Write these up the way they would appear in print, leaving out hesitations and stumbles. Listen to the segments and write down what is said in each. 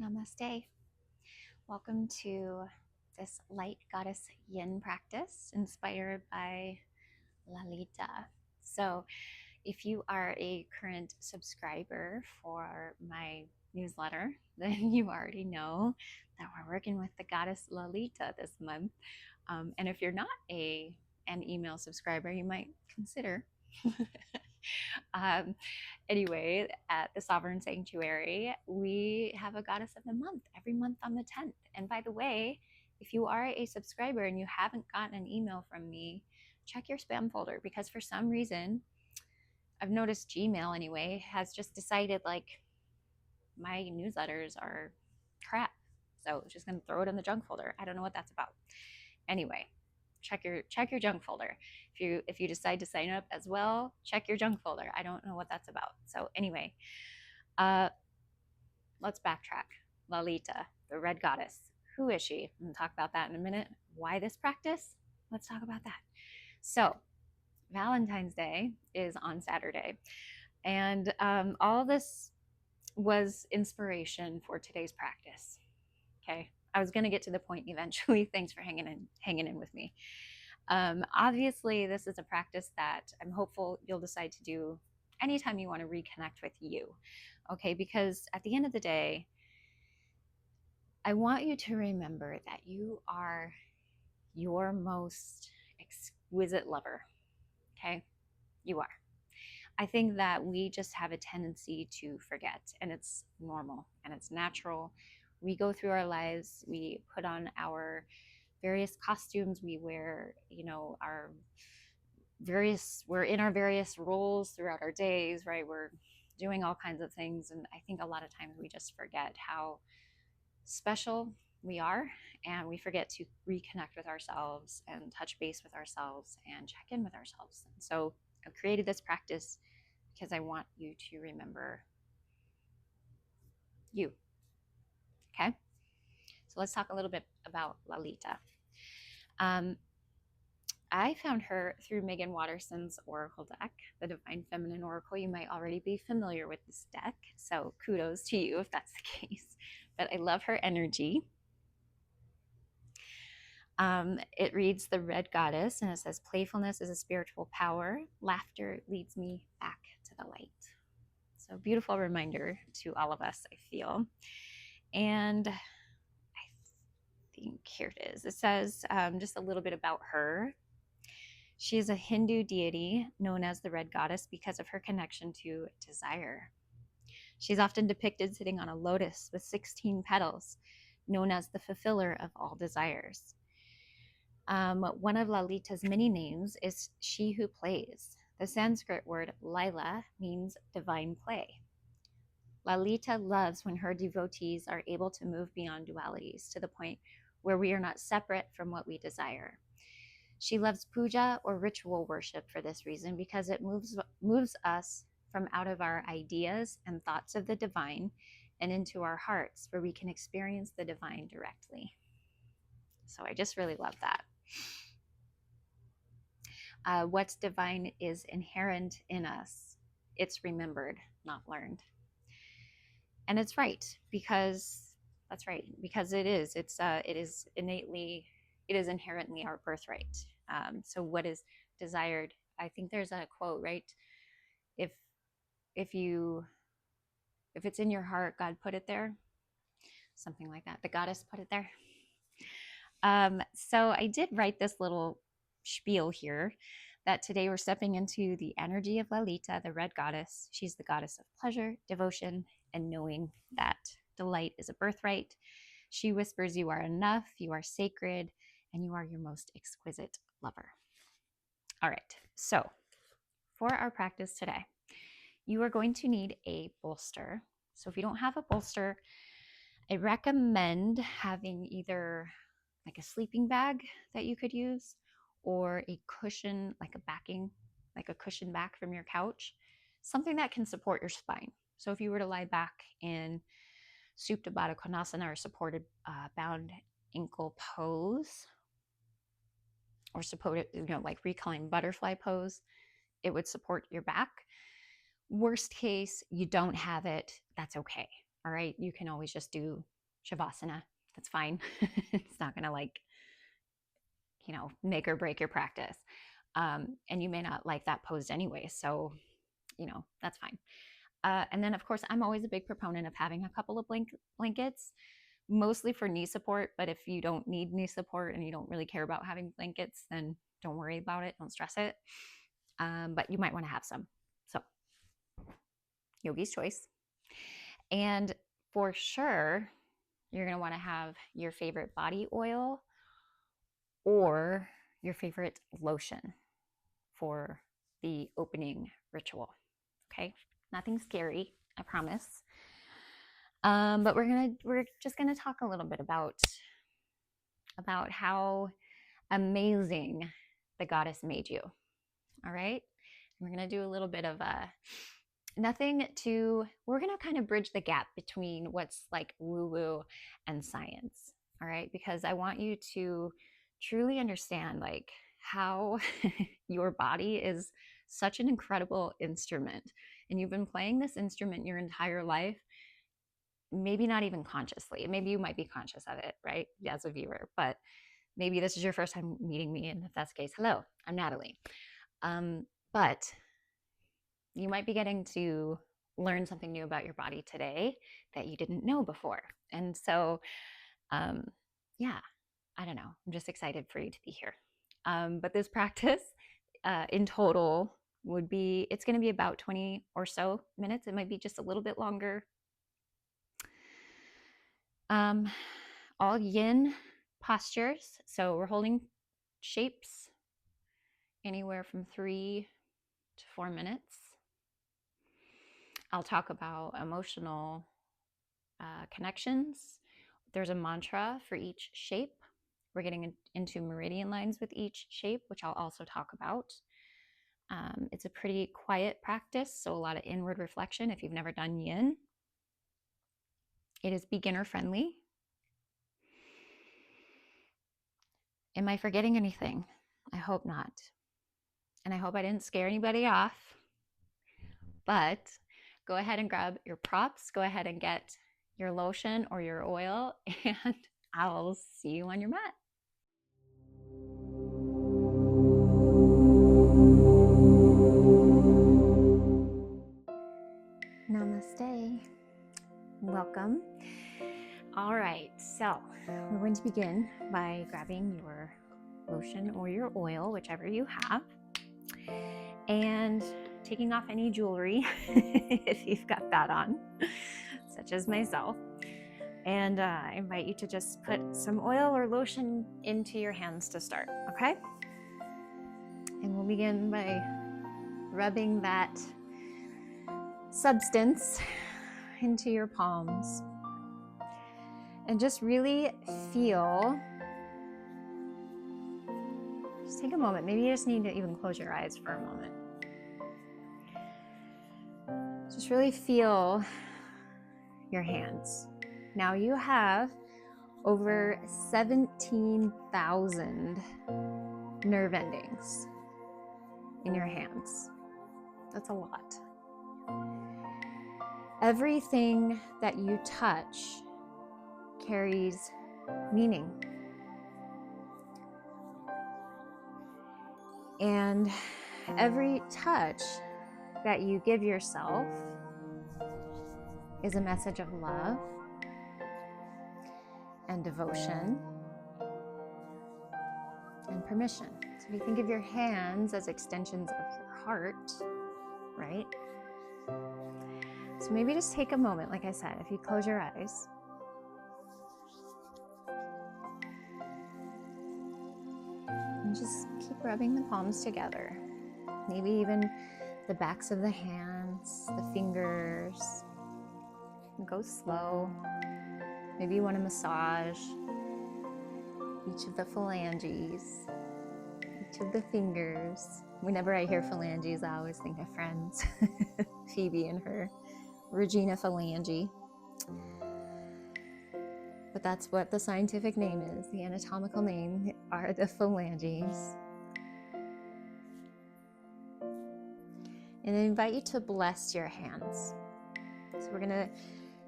Namaste. Welcome to this light goddess yin practice inspired by Lalita. So, if you are a current subscriber for my newsletter, then you already know that we're working with the goddess Lalita this month. And if you're not an email subscriber, you might consider. um, Anyway, at the Sovereign Sanctuary, we have a goddess of the month every month on the 10th. And by the way, if you are a subscriber and you haven't gotten an email from me, check your spam folder, because for some reason, I've noticed Gmail anyway has just decided like my newsletters are crap. So it's just going to throw it in the junk folder. I don't know what that's about. Anyway, check your junk folder. If you decide to sign up as well, check your junk folder. I don't know what that's about. So anyway, let's backtrack. Lalita, the red goddess. Who is she? I'm going to talk about that in a minute. Why this practice? Let's talk about that. So, Valentine's Day is on Saturday. And all this was inspiration for today's practice. Okay. I was going to get to the point eventually. Thanks for hanging in with me. Obviously, this is a practice that I'm hopeful you'll decide to do anytime you want to reconnect with you. Okay. Because at the end of the day, I want you to remember that you are your most exquisite lover. Okay. You are. I think that we just have a tendency to forget, and it's normal and it's natural. We go through our lives, we put on our various costumes, we wear, we're in our various roles throughout our days, right? We're doing all kinds of things. And I think a lot of times we just forget how special we are, and we forget to reconnect with ourselves and touch base with ourselves and check in with ourselves. And so I've created this practice because I want you to remember you. Okay? So let's talk a little bit about Lalita. I found her through Megan Watterson's Oracle deck, the Divine Feminine Oracle. You might already be familiar with this deck, so kudos to you if that's the case. But I love her energy. It reads the Red Goddess, and it says, playfulness is a spiritual power. Laughter leads me back to the light. So beautiful reminder to all of us, I feel. And I think here it is. It says just a little bit about her. She is a Hindu deity known as the Red Goddess because of her connection to desire. She's often depicted sitting on a lotus with 16 petals, known as the fulfiller of all desires. One of Lalita's many names is she who plays. The Sanskrit word Lila means divine play. Lalita loves when her devotees are able to move beyond dualities to the point where we are not separate from what we desire. She loves puja or ritual worship for this reason, because it moves us from out of our ideas and thoughts of the divine and into our hearts, where we can experience the divine directly. So I just really love that. What's divine is inherent in us. It's remembered, not learned. And it's right, because that's right, because it is. It is inherently our birthright. So what is desired? I think there's a quote, right? If it's in your heart, God put it there. Something like that. The goddess put it there. So I did write this little spiel here that today we're stepping into the energy of Lalita, the Red Goddess. She's the goddess of pleasure, devotion, and knowing that delight is a birthright. She whispers, you are enough, you are sacred, and you are your most exquisite lover. All right, so for our practice today, you are going to need a bolster. So if you don't have a bolster, I recommend having either like a sleeping bag that you could use, or a cushion, like a cushion back from your couch, something that can support your spine. So if you were to lie back in Supta Baddha Konasana, or supported bound ankle pose, or supported, like reclined butterfly pose, it would support your back. Worst case, you don't have it, that's okay. All right, you can always just do Shavasana. That's fine. It's not going to like, make or break your practice. And you may not like that pose anyway. So, that's fine. And then, of course, I'm always a big proponent of having a couple of blankets, mostly for knee support. But if you don't need knee support and you don't really care about having blankets, then don't worry about it. Don't stress it. But you might want to have some. So, yogi's choice. And for sure, you're going to want to have your favorite body oil or your favorite lotion for the opening ritual. Okay, nothing scary, I promise. But we're just gonna talk a little bit about how amazing the goddess made you. All right, and we're gonna do a little bit of we're gonna kind of bridge the gap between what's like woo-woo and science. All right, because I want you to truly understand like how your body is such an incredible instrument, and you've been playing this instrument your entire life, maybe not even consciously. Maybe you might be conscious of it, right, as a viewer, but maybe this is your first time meeting me, and if that's the case, hello, I'm Natalie. But you might be getting to learn something new about your body today that you didn't know before. And so, yeah, I don't know. I'm just excited for you to be here. But this practice in total it's going to be about 20 or so minutes. It might be just a little bit longer. All yin postures. So we're holding shapes anywhere from 3 to 4 minutes. I'll talk about emotional connections. There's a mantra for each shape. We're getting into meridian lines with each shape, which I'll also talk about. It's a pretty quiet practice, so a lot of inward reflection if you've never done yin. It is beginner friendly. Am I forgetting anything? I hope not. And I hope I didn't scare anybody off. But go ahead and grab your props. Go ahead and get your lotion or your oil, and I'll see you on your mat. Namaste. Welcome. All right, so we're going to begin by grabbing your lotion or your oil, whichever you have, and taking off any jewelry if you've got that on, such as myself. And I invite you to just put some oil or lotion into your hands to start, okay? And we'll begin by rubbing that substance into your palms. And just really feel, just take a moment. Maybe you just need to even close your eyes for a moment. Just really feel your hands. Now you have over 17,000 nerve endings in your hands. That's a lot. Everything that you touch carries meaning. And every touch that you give yourself is a message of love and devotion and permission. So if you think of your hands as extensions of your heart, right? So maybe just take a moment, like I said, if you close your eyes. And just keep rubbing the palms together. Maybe even the backs of the hands, the fingers. And go slow. Maybe you want to massage each of the phalanges, each of the fingers. Whenever I hear phalanges, I always think of Friends. Phoebe and her Regina phalange. But that's what the scientific name is. The anatomical name are the phalanges. And I invite you to bless your hands. So we're going to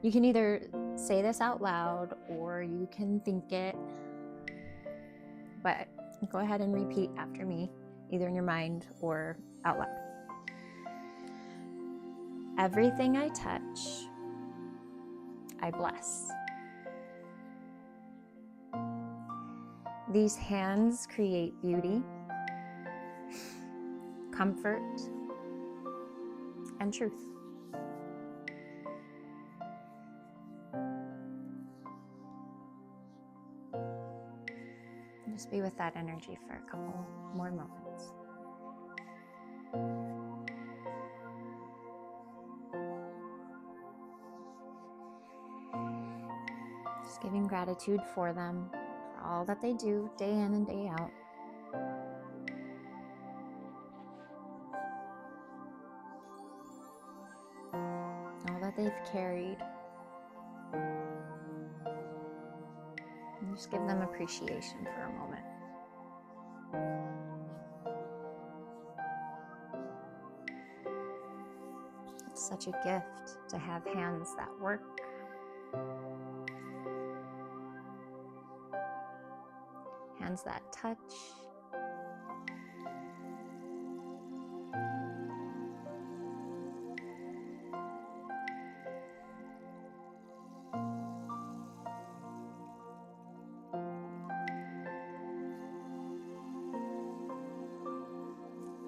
You can either say this out loud or you can think it, but go ahead and repeat after me, either in your mind or out loud. Everything I touch, I bless. These hands create beauty, comfort, and truth. Just be with that energy for a couple more moments. Just giving gratitude for them, for all that they do day in and day out. All that they've carried. And just give them appreciation for a moment. It's such a gift to have hands that work. Hands that touch.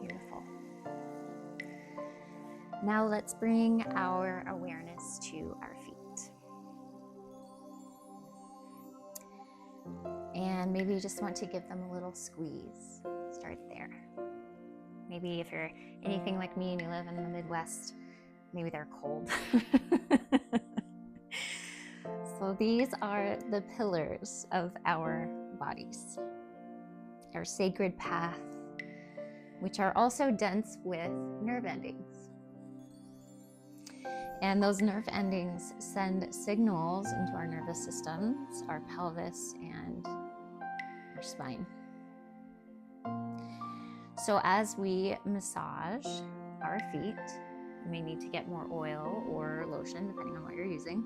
Beautiful. Now let's bring our awareness to our feet. And maybe you just want to give them a little squeeze. Start there. Maybe if you're anything like me and you live in the Midwest, maybe they're cold. So these are the pillars of our bodies, our sacred path, which are also dense with nerve endings. And those nerve endings send signals into our nervous systems, our pelvis, and our spine. So as we massage our feet, you may need to get more oil or lotion, depending on what you're using.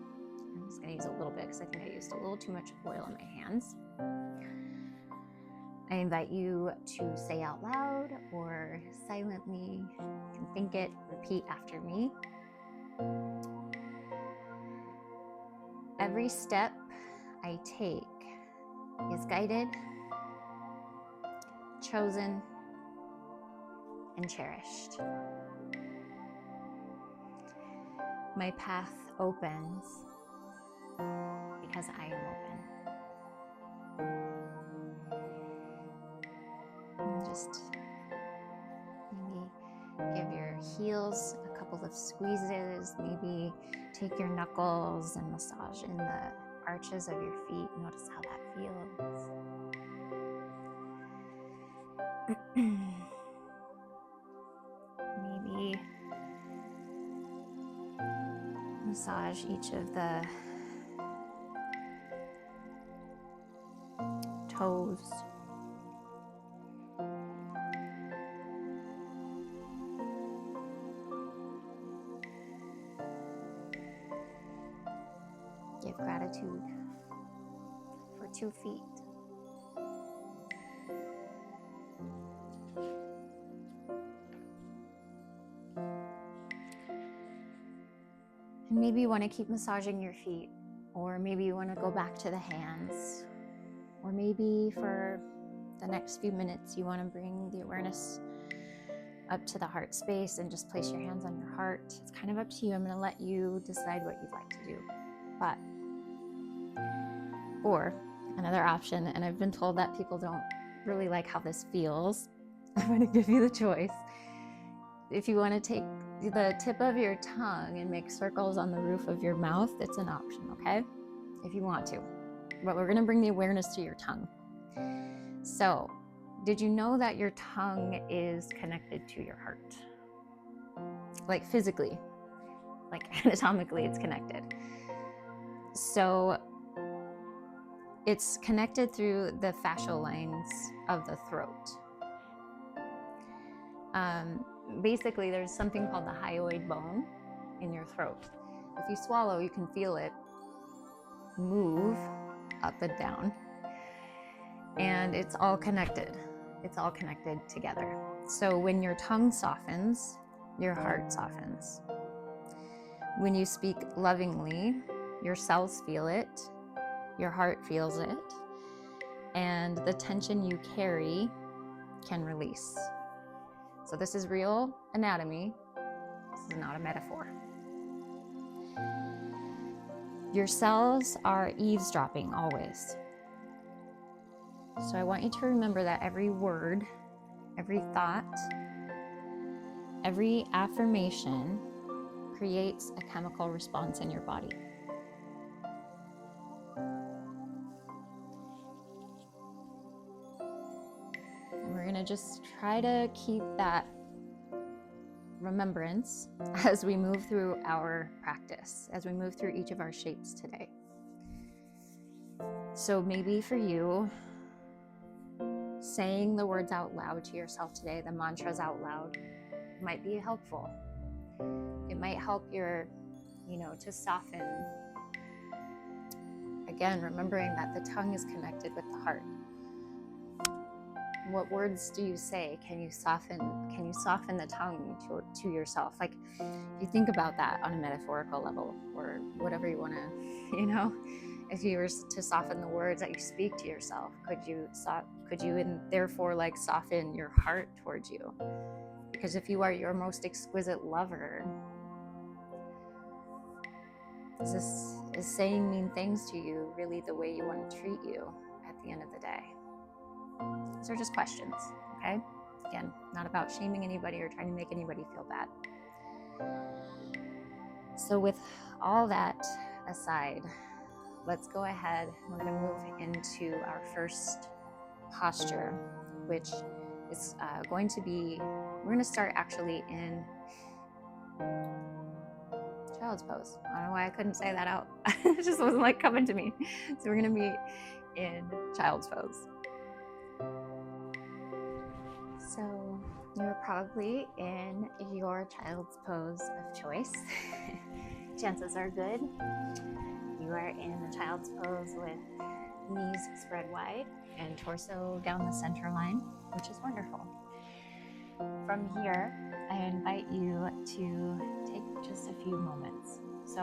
I'm just going to use a little bit because I think I used a little too much oil in my hands. I invite you to say out loud or silently, you can think it, repeat after me. Every step I take is guided, chosen, and cherished. My path opens because I am open. And just maybe give your heels a couple of squeezes, maybe take your knuckles and massage in the arches of your feet. Notice how that feels. Maybe massage each of the toes. Give gratitude for 2 feet. And maybe you want to keep massaging your feet, or maybe you want to go back to the hands, or maybe for the next few minutes you want to bring the awareness up to the heart space and just place your hands on your heart. It's kind of up to you. I'm going to let you decide what you'd like to do. Or another option, and I've been told that people don't really like how this feels. I'm going to give you the choice. If you want to take the tip of your tongue and make circles on the roof of your mouth, it's an option, okay? If you want to. But we're going to bring the awareness to your tongue. So, did you know that your tongue is connected to your heart? Like physically, like anatomically, it's connected. So, it's connected through the fascial lines of the throat. Basically, there's something called the hyoid bone in your throat. If you swallow, you can feel it move up and down. And it's all connected. It's all connected together. So when your tongue softens, your heart softens. When you speak lovingly, your cells feel it, your heart feels it, and the tension you carry can release. So this is real anatomy. This is not a metaphor. Your cells are eavesdropping always. So I want you to remember that every word, every thought, every affirmation creates a chemical response in your body. And we're going to just try to keep that remembrance as we move through our practice, as we move through each of our shapes today. So maybe for you, saying the words out loud to yourself today, the mantras out loud, might be helpful. It might help your, to soften. Again, remembering that the tongue is connected with the heart. What words do you say? Can you soften the tongue to yourself? Like, if you think about that on a metaphorical level, or whatever you want to, if you were to soften the words that you speak to yourself, could you and therefore like soften your heart towards you? Because if you are your most exquisite lover, is saying mean things to you really the way you want to treat you at the end of the day? These are just questions, okay? Again, not about shaming anybody or trying to make anybody feel bad. So with all that aside, let's go ahead. We're going to move into our first posture, which is going to be, we're going to start actually in child's pose. I don't know why I couldn't say that out. It just wasn't like coming to me. So we're going to be in child's pose. So you're probably in your child's pose of choice. Chances are good you are in the child's pose with knees spread wide and torso down the center line, which is wonderful. From here, I invite you to take just a few moments. So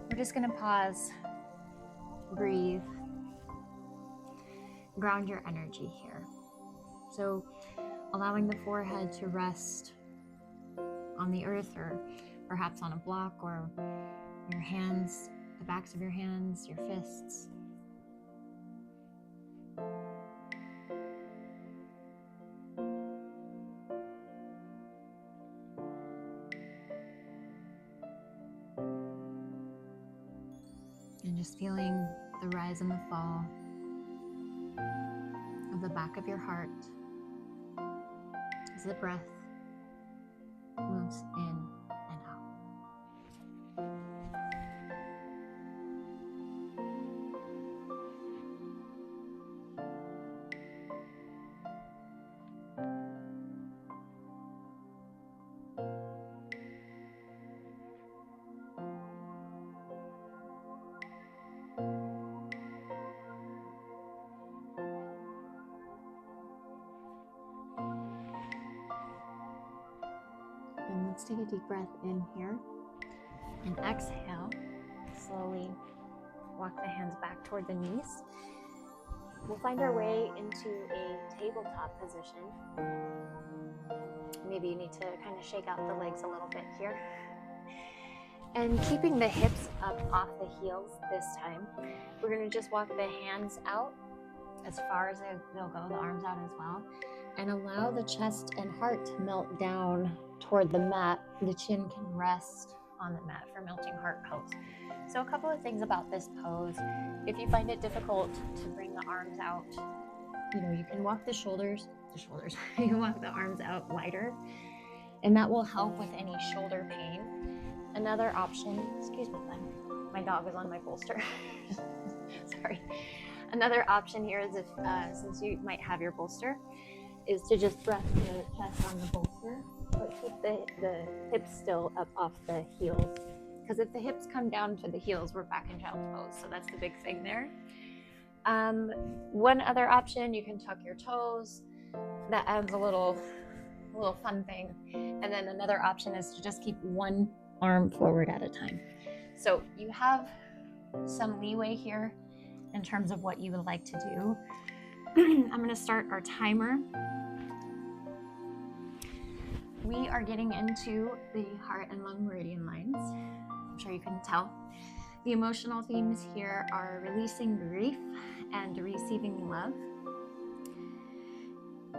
we're just going to pause, breathe, ground your energy here. So allowing the forehead to rest on the earth, or perhaps on a block, or your hands, the backs of your hands, your fists. And just feeling the rise and the fall of the back of your heart as the breath moves in and out. And let's take a deep breath in here and exhale. Slowly walk the hands back toward the knees. We'll find our way into a tabletop position. Maybe you need to kind of shake out the legs a little bit here. And keeping the hips up off the heels this time, we're going to just walk the hands out as far as they'll go, the arms out as well, and allow the chest and heart to melt down toward the mat. The chin can rest on the mat for melting heart pose. So a couple of things about this pose. If you find it difficult to bring the arms out, you can walk the shoulders, you can walk the arms out wider, and that will help with any shoulder pain. Another option, excuse me, my dog is on my bolster. Sorry. Another option here is if, since you might have your bolster, is to just rest the chest on the bolster, but keep the hips still up off the heels Because if the hips come down to the heels, we're back in child's pose. So that's the big thing there. One other option, you can tuck your toes. That adds a little fun thing. And then another option is to just keep one arm forward at a time. So you have some leeway here in terms of what you would like to do. I'm going to start our timer. We are getting into the heart and lung meridian lines. I'm sure you can tell. The emotional themes here are releasing grief and receiving love.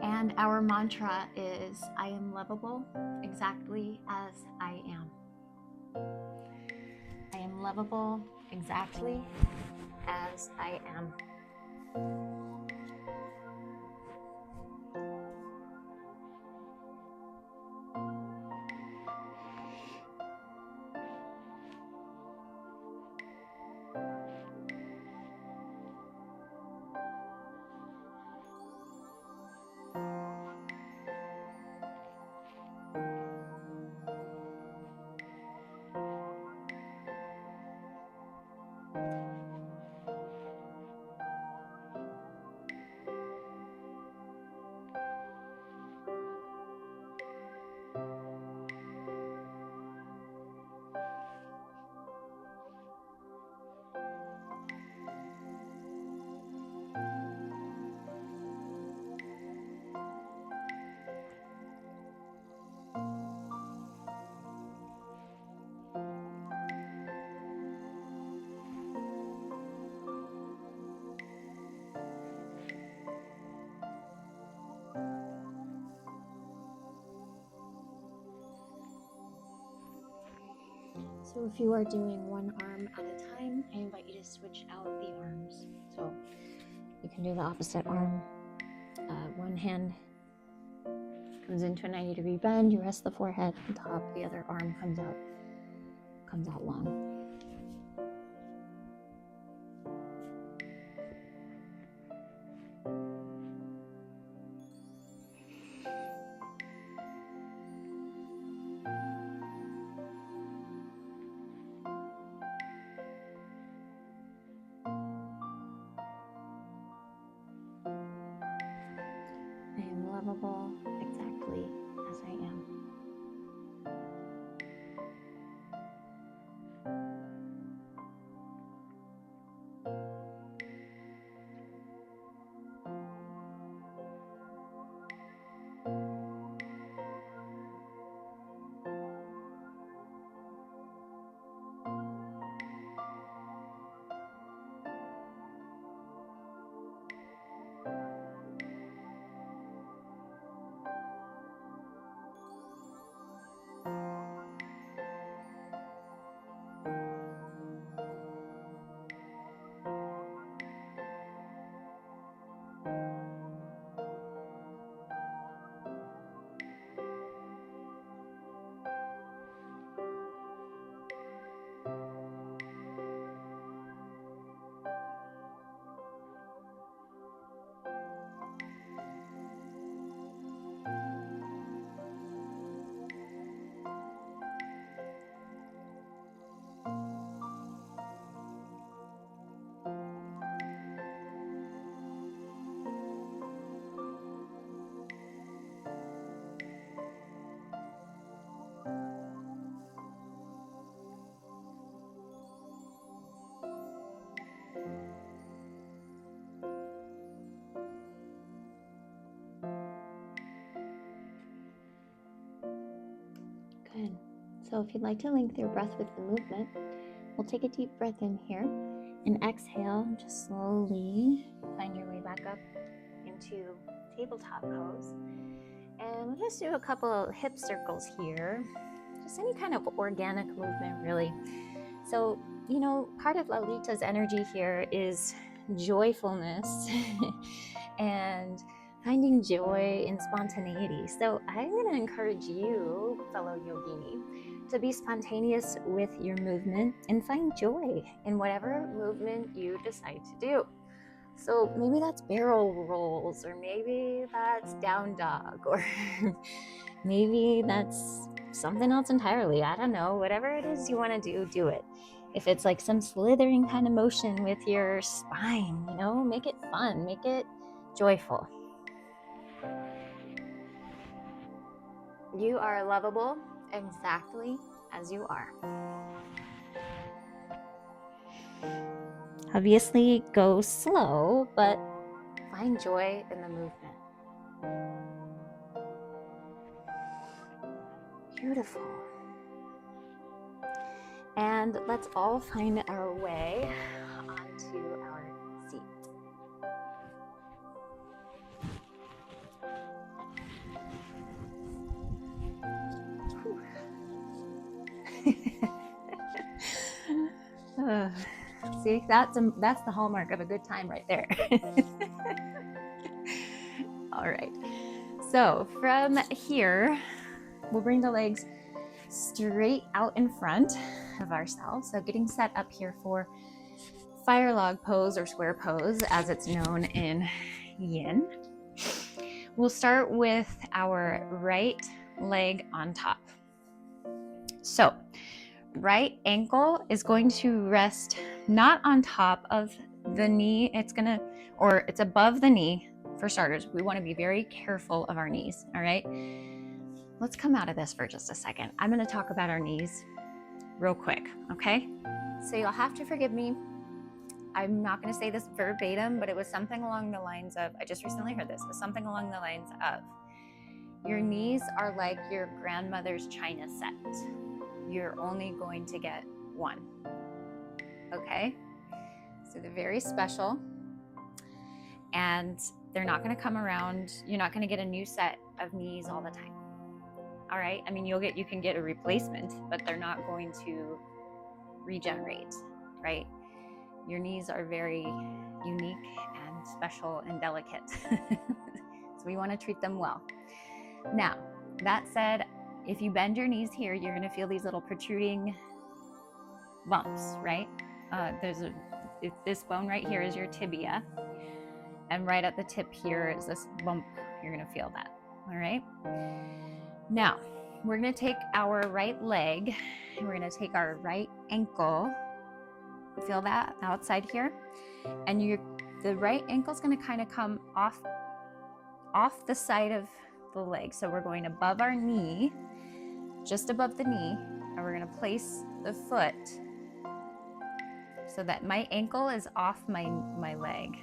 And our mantra is, I am lovable exactly as I am. I am lovable exactly as I am. So if you are doing one arm at a time, I invite you to switch out the arms. So you can do the opposite arm. One hand comes into a 90-degree bend, you rest the forehead on top, the other arm comes out long. Lovable exactly as I am. Good. So if you'd like to link your breath with the movement, we'll take a deep breath in here and exhale. Just slowly find your way back up into tabletop pose. And we'll just do a couple of hip circles here. Just any kind of organic movement, really. So, you know, part of Lalita's energy here is joyfulness and finding joy in spontaneity. So I'm going to encourage you, fellow yogini, to be spontaneous with your movement and find joy in whatever movement you decide to do. So maybe that's barrel rolls, or maybe that's down dog, or maybe that's something else entirely. I don't know, whatever it is you want to do, do it. If it's like some slithering kind of motion with your spine, you know, make it fun, make it joyful. You are lovable exactly as you are. Obviously, go slow, but find joy in the movement. Beautiful. And let's all find our way onto our seat. See, that's the hallmark of a good time right there. All right. So from here, we'll bring the legs straight out in front of ourselves. So getting set up here for fire log pose or square pose, as it's known in yin. We'll start with our right leg on top. So right ankle is going to rest not on top of the knee. It's above the knee for starters. We want to be very careful of our knees. All right. Let's come out of this for just a second. I'm going to talk about our knees real quick. Okay. So you'll have to forgive me. I'm not going to say this verbatim, but it was something along the lines of, I just recently heard this, was something along the lines of, your knees are like your grandmother's china set. You're only going to get one. Okay? So they're very special, and they're not going to come around. You're not going to get a new set of knees all the time. All right? I mean, you can get a replacement, but they're not going to regenerate, right? Your knees are very unique and special and delicate. So we want to treat them well. Now, that said, if you bend your knees here, you're going to feel these little protruding bumps, right? This bone right here is your tibia. And right at the tip here is this bump. You're going to feel that, all right? Now, we're going to take our right leg and we're going to take our right ankle. Feel that outside here? And the right ankle is going to kind of come off the side of the leg. So we're going above our knee, just above the knee, and we're going to place the foot so that my ankle is off my leg.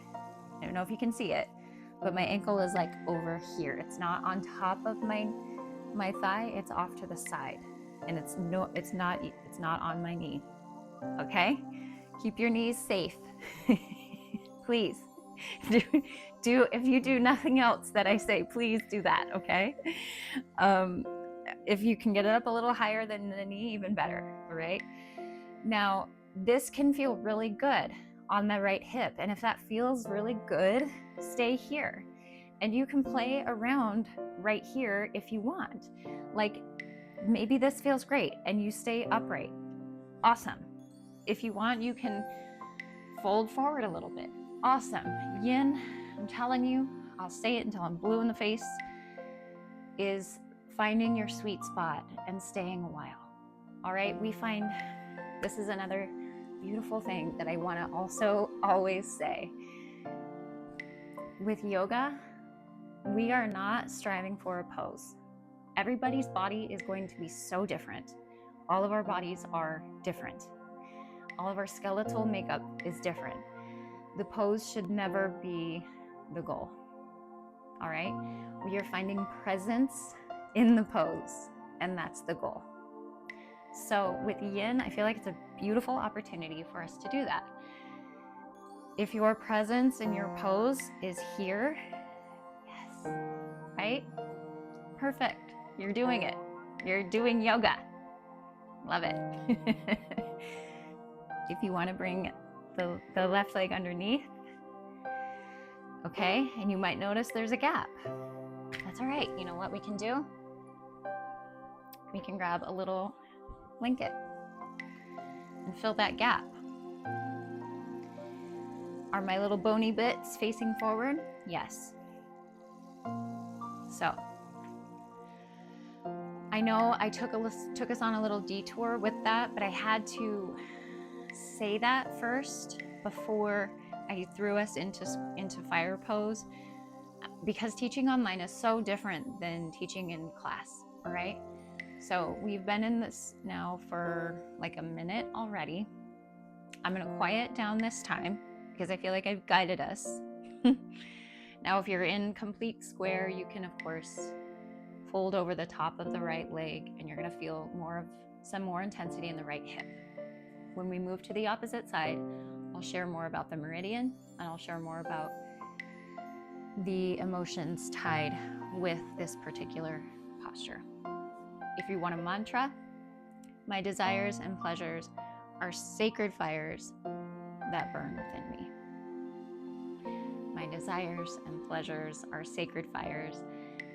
I don't know if you can see it, but my ankle is like over here. It's not on top of my thigh, it's off to the side. And it's not on my knee. Okay? Keep your knees safe. Please. Do if you do nothing else that I say, please do that, okay? If you can get it up a little higher than the knee, even better, all right? Now, this can feel really good on the right hip, and if that feels really good, stay here. And you can play around right here if you want. Like, maybe this feels great and you stay upright. Awesome. If you want, you can fold forward a little bit. Awesome. Yin, I'm telling you, I'll say it until I'm blue in the face, is finding your sweet spot and staying a while. All right, this is another beautiful thing that I want to also always say. With yoga, we are not striving for a pose. Everybody's body is going to be so different. All of our bodies are different. All of our skeletal makeup is different. The pose should never be the goal. All right? We are finding presence in the pose, and that's the goal. So with yin, I feel like it's a beautiful opportunity for us to do that. If your presence in your pose is here, yes, right? Perfect. You're doing it. You're doing yoga. Love it. If you want to bring the left leg underneath, okay, and you might notice there's a gap. That's all right. You know what we can do? We can grab a little blanket and fill that gap. Are my little bony bits facing forward? Yes. So I know I took us on a little detour with that, but I had to say that first before I threw us into fire pose, because teaching online is so different than teaching in class. All right, so we've been in this now for like a minute already. I'm going to quiet down this time because I feel like I've guided us. Now, if you're in complete square, you can, of course, fold over the top of the right leg, and you're going to feel some more intensity in the right hip. When we move to the opposite side, I'll share more about the meridian, and I'll share more about the emotions tied with this particular posture. If you want a mantra, my desires and pleasures are sacred fires that burn within me. My desires and pleasures are sacred fires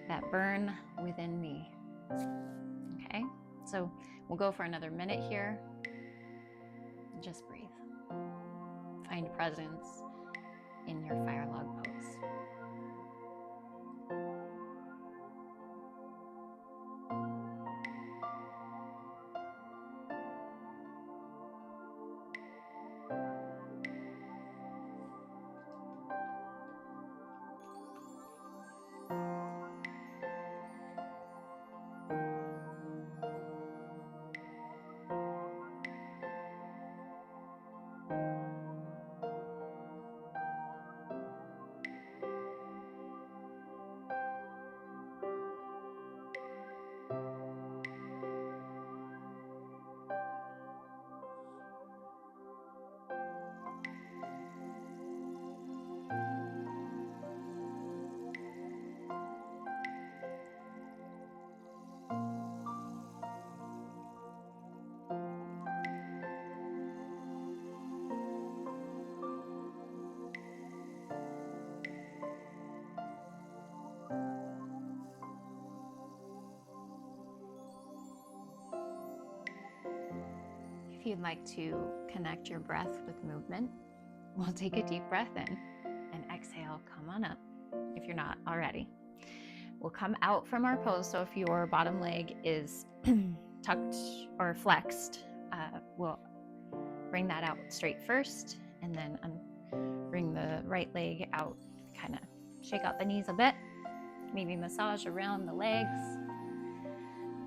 that burn within me. Okay, so we'll go for another minute here. Just breathe. Find presence in your fire log pose. If you'd like to connect your breath with movement, we'll take a deep breath in and exhale, come on up if you're not already. We'll come out from our pose, so if your bottom leg is tucked or flexed, we'll bring that out straight first, and then bring the right leg out, kind of shake out the knees a bit, maybe massage around the legs.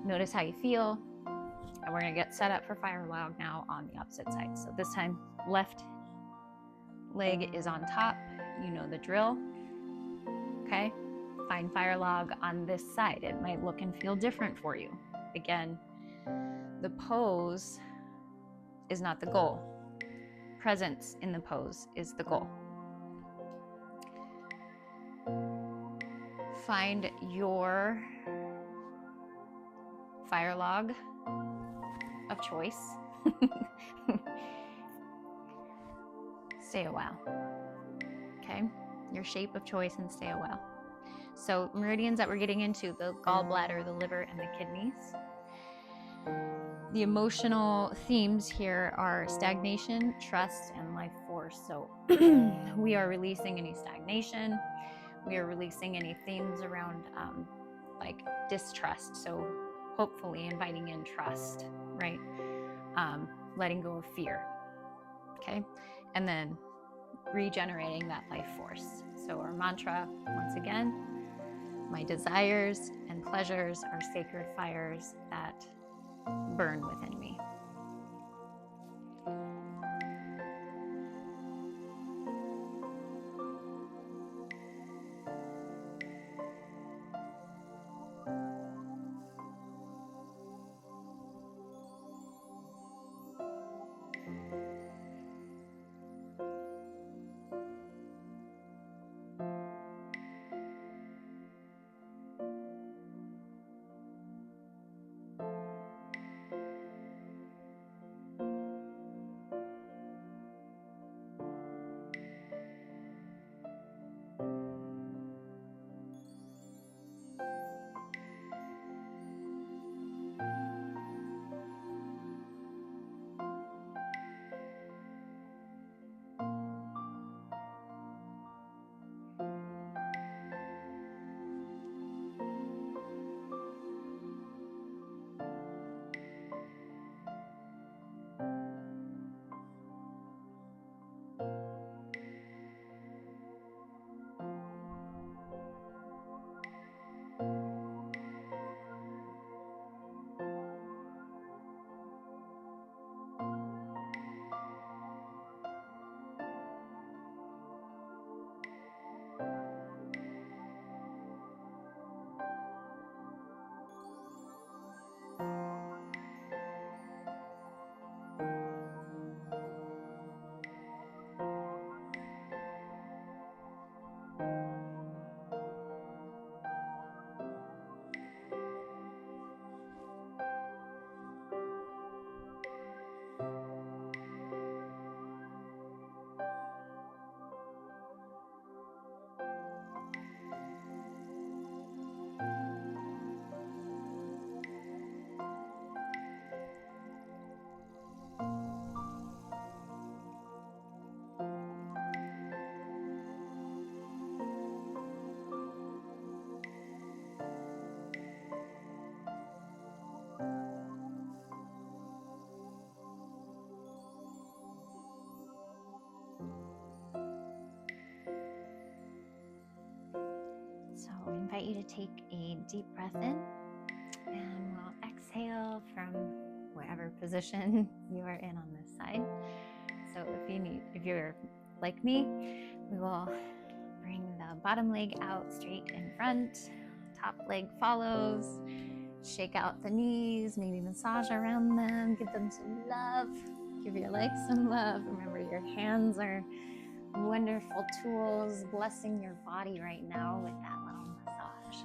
Notice how you feel. And we're going to get set up for fire log now on the opposite side. So this time, left leg is on top. You know the drill. Okay? Find fire log on this side. It might look and feel different for you. Again, the pose is not the goal. Presence in the pose is the goal. Find your fire log of choice. Stay a while. Okay? Your shape of choice, and stay a while. So meridians that we're getting into, the gallbladder, the liver, and the kidneys. The emotional themes here are stagnation, trust, and life force. So we are releasing any stagnation. We are releasing any themes around like distrust. So hopefully inviting in trust, right? Letting go of fear, okay? And then regenerating that life force. So our mantra, once again, my desires and pleasures are sacred fires that burn within me. invite you to take a deep breath in, and we'll exhale from whatever position you are in on this side. So if you're like me, we will bring the bottom leg out straight in front, top leg follows, shake out the knees, maybe massage around them, give them some love, give your legs some love. Remember, your hands are wonderful tools, blessing your body right now with that little massage.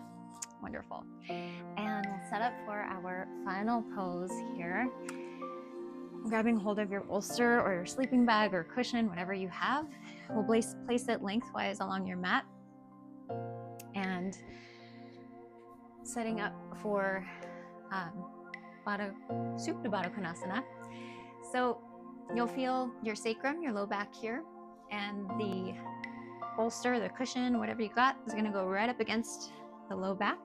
Wonderful. And we'll set up for our final pose here. Grabbing hold of your bolster or your sleeping bag or cushion, whatever you have. We'll place it lengthwise along your mat and setting up for Supta Baddha Konasana. So you'll feel your sacrum, your low back here, and the bolster, the cushion, whatever you got is going to go right up against the low back.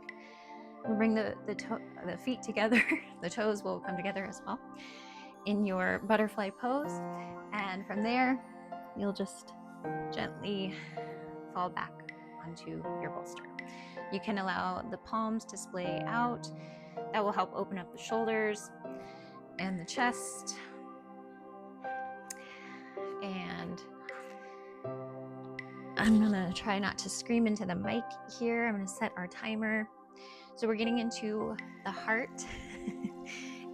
We'll bring the feet together. The toes will come together as well in your butterfly pose, and from there you'll just gently fall back onto your bolster. You can allow the palms to splay out. That will help open up the shoulders and the chest. And I'm gonna try not to scream into the mic here. I'm gonna set our timer. So we're getting into the heart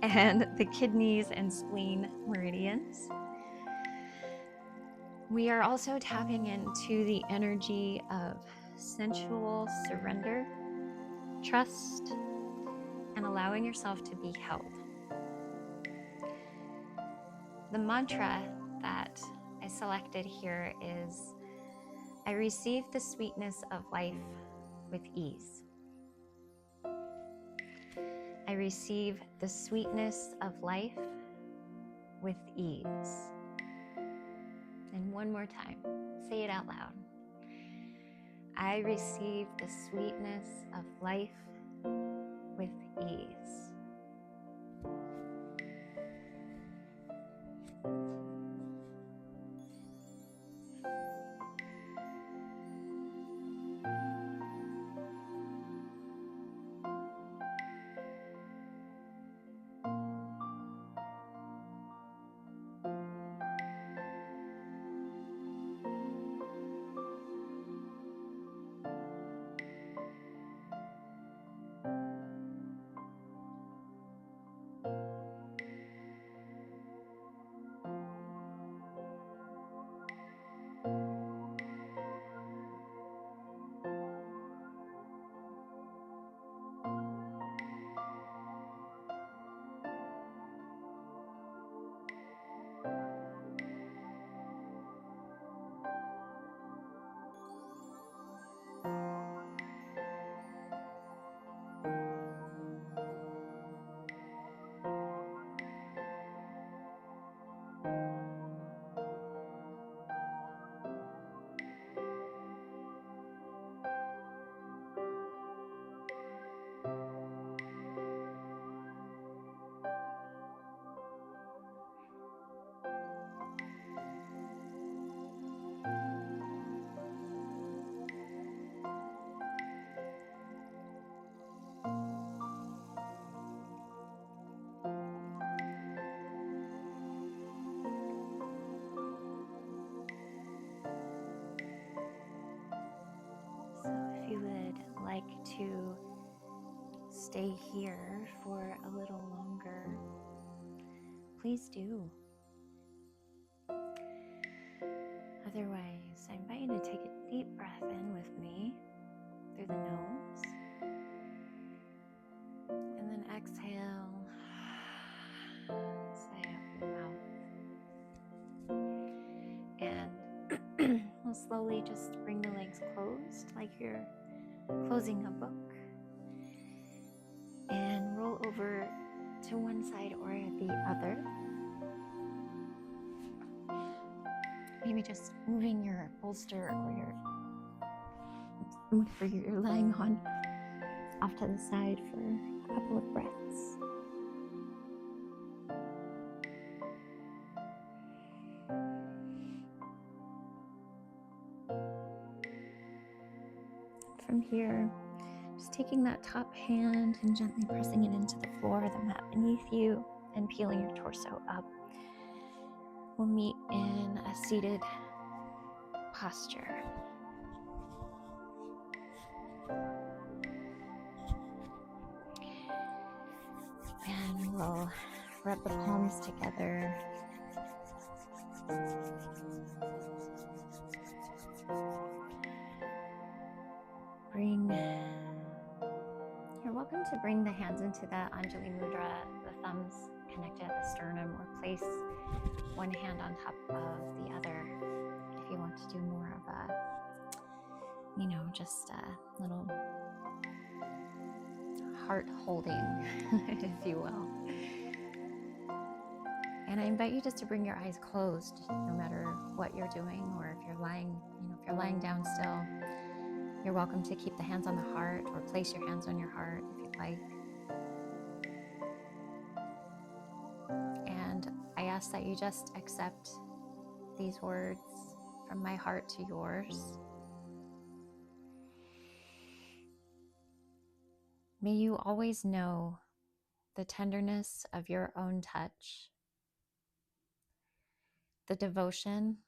and the kidneys and spleen meridians. We are also tapping into the energy of sensual surrender, trust, and allowing yourself to be held. The mantra that I selected here is, I receive the sweetness of life with ease. I receive the sweetness of life with ease. And one more time, say it out loud. I receive the sweetness of life with ease. To stay here for a little longer, please do. Otherwise, I invite you to take a deep breath in with me through the nose, and then exhale, sigh out your mouth. And we'll slowly just bring the legs closed like you're closing a book, and roll over to one side or the other. Maybe just moving your bolster or whatever you're lying on off to the side for a couple of breaths. From here, Just taking that top hand and gently pressing it into the floor, the mat beneath you, and peeling your torso up. We'll meet in a seated posture. And we'll rub the palms together. You're welcome to bring the hands into the Anjali Mudra, the thumbs connected at the sternum, or place one hand on top of the other if you want to do more of a, just a little heart holding, if you will. And I invite you just to bring your eyes closed, no matter what you're doing, or if you're lying down still. You're welcome to keep the hands on the heart or place your hands on your heart if you'd like. And I ask that you just accept these words from my heart to yours. May you always know the tenderness of your own touch, the devotion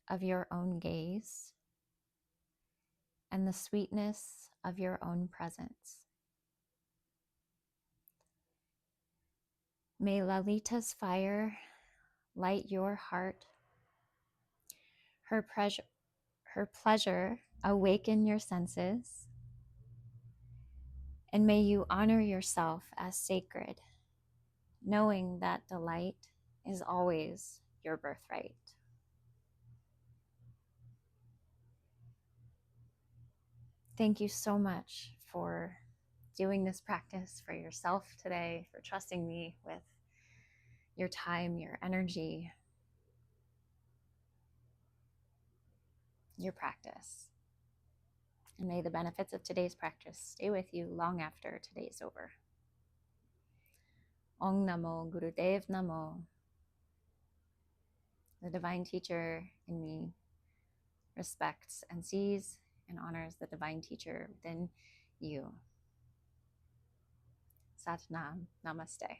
of your own gaze, and the sweetness of your own presence. May Lalita's fire light your heart, her pleasure awaken your senses, and may you honor yourself as sacred, knowing that delight is always your birthright. Thank you so much for doing this practice for yourself today, for trusting me with your time, your energy, your practice. And may the benefits of today's practice stay with you long after today is over. Om Namo Gurudev Namo. The divine teacher in me respects and sees and honors the divine teacher within you. Sat Nam. Namaste.